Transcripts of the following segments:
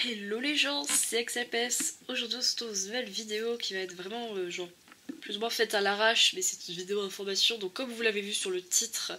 Hello les gens, c'est XLPS. Aujourd'hui on se retrouve dans une nouvelle vidéo qui va être vraiment genre plus ou moins faite à l'arrache, mais c'est une vidéo information. Donc comme vous l'avez vu sur le titre,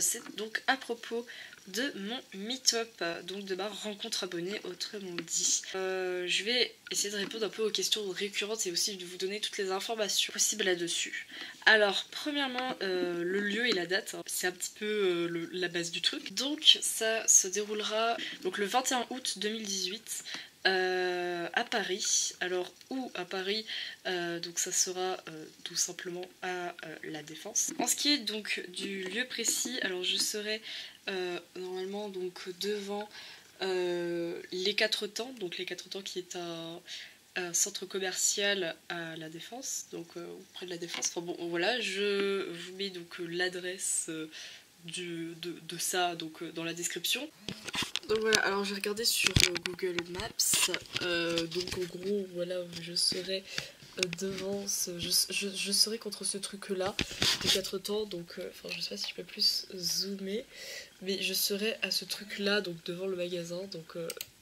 c'est donc à propos de mon meet-up, donc de ma rencontre abonnée autrement dit. Je vais essayer de répondre un peu aux questions récurrentes et aussi de vous donner toutes les informations possibles là-dessus. Alors premièrement, le lieu et la date, hein, c'est un petit peu la base du truc. Donc ça se déroulera donc le 21 août 2018. À Paris. Alors où à Paris? Donc ça sera tout simplement à La Défense. En ce qui est donc du lieu précis, alors je serai normalement donc devant les Quatre Temps, donc les Quatre Temps qui est un centre commercial à La Défense, donc près de La Défense. Enfin bon voilà, je vous mets donc l'adresse de ça donc dans la description. Donc voilà, alors j'ai regardé sur Google Maps, donc en gros voilà, je serai devant je serai contre ce truc là, des Quatre Temps, donc enfin je sais pas si je peux plus zoomer, mais je serai à ce truc là, donc devant le magasin, donc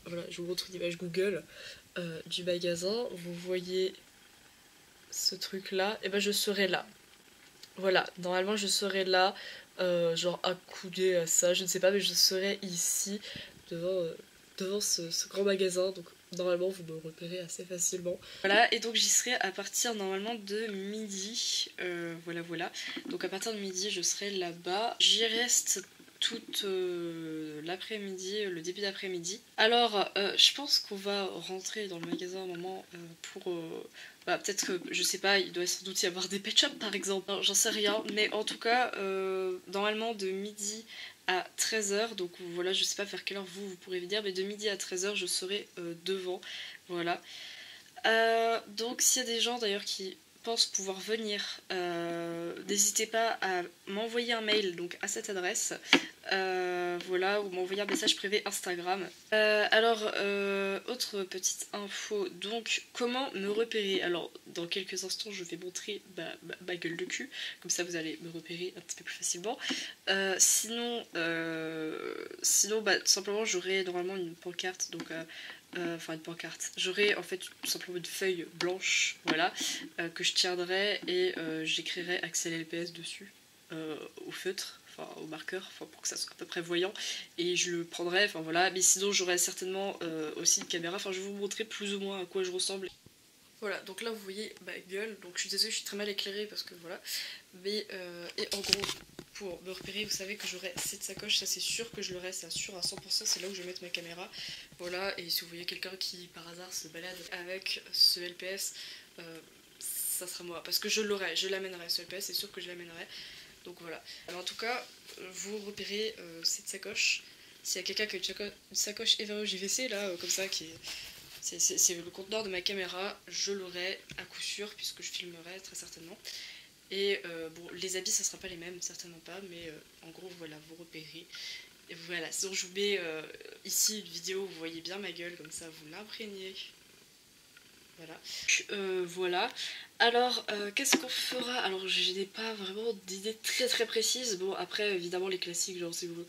voilà, je vous montre une image Google du magasin, vous voyez ce truc là, et ben je serai là. Voilà, normalement je serai là, genre accoudé à ça, je ne sais pas, mais je serai ici, devant ce grand magasin, donc normalement vous me repérez assez facilement. Voilà, et donc j'y serai à partir normalement de midi, voilà. Donc à partir de midi je serai là-bas, j'y reste toute l'après-midi, le début d'après-midi. Alors je pense qu'on va rentrer dans le magasin un moment pour... bah, peut-être que, je sais pas, il doit sans doute y avoir des pet shops par exemple, j'en sais rien, mais en tout cas, normalement de midi à 13h, donc voilà, je sais pas vers quelle heure vous pourrez me dire, mais de midi à 13h je serai devant, voilà. Donc s'il y a des gens d'ailleurs qui pensent pouvoir venir, n'hésitez pas à m'envoyer un mail donc à cette adresse, voilà, ou m'envoyer un message privé Instagram. Alors autre petite info, donc comment me repérer? Alors dans quelques instants je vais montrer ma gueule de cul, comme ça vous allez me repérer un petit peu plus facilement. Sinon bah, tout simplement j'aurai normalement une pancarte, donc enfin une pancarte. J'aurai en fait tout simplement une feuille blanche, voilà, que je tiendrai et j'écrirai Axel LPS dessus, au feutre, enfin au marqueur, enfin pour que ça soit à peu peu voyant, et je le prendrai, enfin voilà. Mais sinon j'aurai certainement aussi une caméra, enfin je vais vous montrer plus ou moins à quoi je ressemble. Voilà, donc là vous voyez ma gueule, donc je suis désolée, je suis très mal éclairée parce que voilà. Mais et en gros, pour me repérer, vous savez que j'aurai cette sacoche, ça c'est sûr que je l'aurai, c'est sûr à 100%, c'est là où je vais mettre ma caméra. Voilà, et si vous voyez quelqu'un qui par hasard se balade avec ce LPS, ça sera moi, parce que je l'aurai, je l'amènerai, ce LPS, c'est sûr que je l'amènerai. Donc voilà. Alors en tout cas, vous repérez cette sacoche. S'il y a quelqu'un qui a une sacoche Evero JVC là, comme ça, qui est... C'est le conteneur de ma caméra, je l'aurai à coup sûr puisque je filmerai très certainement. Et bon, les habits ça sera pas les mêmes, certainement pas, mais en gros voilà, vous repérez. Et voilà, sinon je vous mets ici une vidéo où vous voyez bien ma gueule, comme ça vous l'imprégnez. Voilà. Voilà. Alors, qu'est-ce qu'on fera? Alors, je n'ai pas vraiment d'idées très très précises. Bon, après, évidemment, les classiques, genre si vous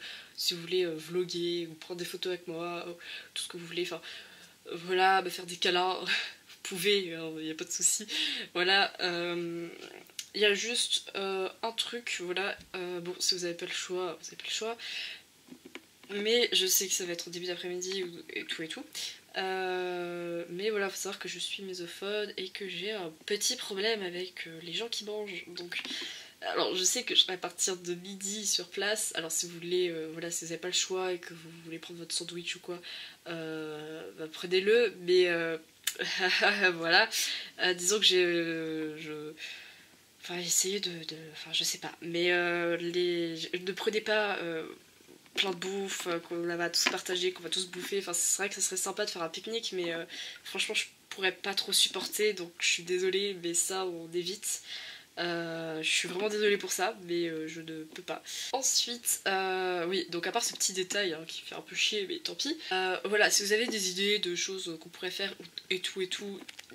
voulez vlogger ou prendre des photos avec moi, tout ce que vous voulez, enfin, voilà, faire des câlins, vous pouvez, il n'y a pas de souci. Voilà, il y a juste un truc, voilà, bon, si vous n'avez pas le choix, vous n'avez pas le choix. Mais je sais que ça va être au début d'après-midi et tout et tout. Mais voilà, faut savoir que je suis misophone et que j'ai un petit problème avec les gens qui mangent. Donc, alors je sais que je serai à partir de midi sur place. Alors si vous voulez, voilà, si vous n'avez pas le choix et que vous voulez prendre votre sandwich ou quoi, bah, prenez-le. Mais voilà, disons que enfin, essayez enfin, je sais pas. Mais ne prenez pas plein de bouffe, qu'on va tous partager, qu'on va tous bouffer. Enfin, c'est vrai que ça serait sympa de faire un pique-nique, mais franchement, je pourrais pas trop supporter, donc je suis désolée, mais ça, on évite. Je suis vraiment désolée pour ça, mais je ne peux pas. Ensuite, oui, donc à part ce petit détail hein, qui fait un peu chier, mais tant pis. Voilà, si vous avez des idées de choses qu'on pourrait faire et tout,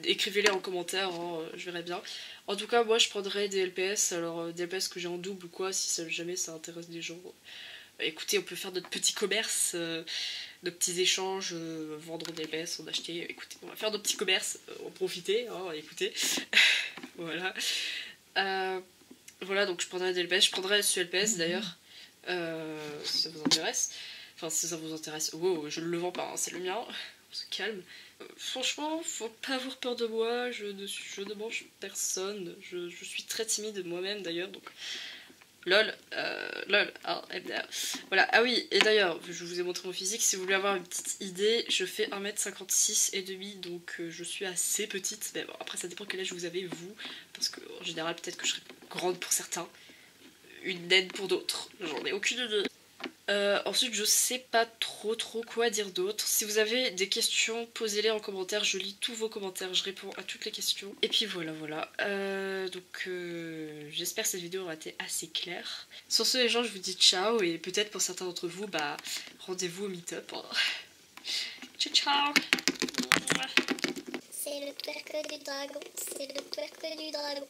écrivez-les en commentaire, hein, je verrai bien. En tout cas, moi je prendrais des LPS, alors des LPS que j'ai en double ou quoi, si jamais ça intéresse des gens. Écoutez, on peut faire notre petit commerce. de petits échanges, vendre des LPS, en acheter, écoutez, on va faire nos petits commerces, en profiter, hein, écoutez. Voilà. Voilà, donc je prendrai des LPS, je prendrai ce LPS d'ailleurs, si ça vous intéresse. Enfin, si ça vous intéresse, wow, je ne le vends pas, hein, c'est le mien, on se calme. Franchement, faut pas avoir peur de moi, je ne mange personne, je suis très timide moi-même d'ailleurs, donc lol, lol, ah, voilà, ah oui, et d'ailleurs, je vous ai montré mon physique, si vous voulez avoir une petite idée, je fais 1m56 et demi, donc je suis assez petite, mais bon, après ça dépend quel âge vous avez, vous, parce qu'en général, peut-être que je serai grande pour certains, une naine pour d'autres, j'en ai aucune idée. Ensuite, je sais pas trop quoi dire d'autre. Si vous avez des questions, posez-les en commentaire. Je lis tous vos commentaires, je réponds à toutes les questions. Et puis voilà. Donc, j'espère que cette vidéo aura été assez claire. Sur ce, les gens, je vous dis ciao. Et peut-être pour certains d'entre vous, bah, rendez-vous au meet-up. Hein. Ciao, ciao. C'est le twerk du dragon. C'est le twerk du dragon.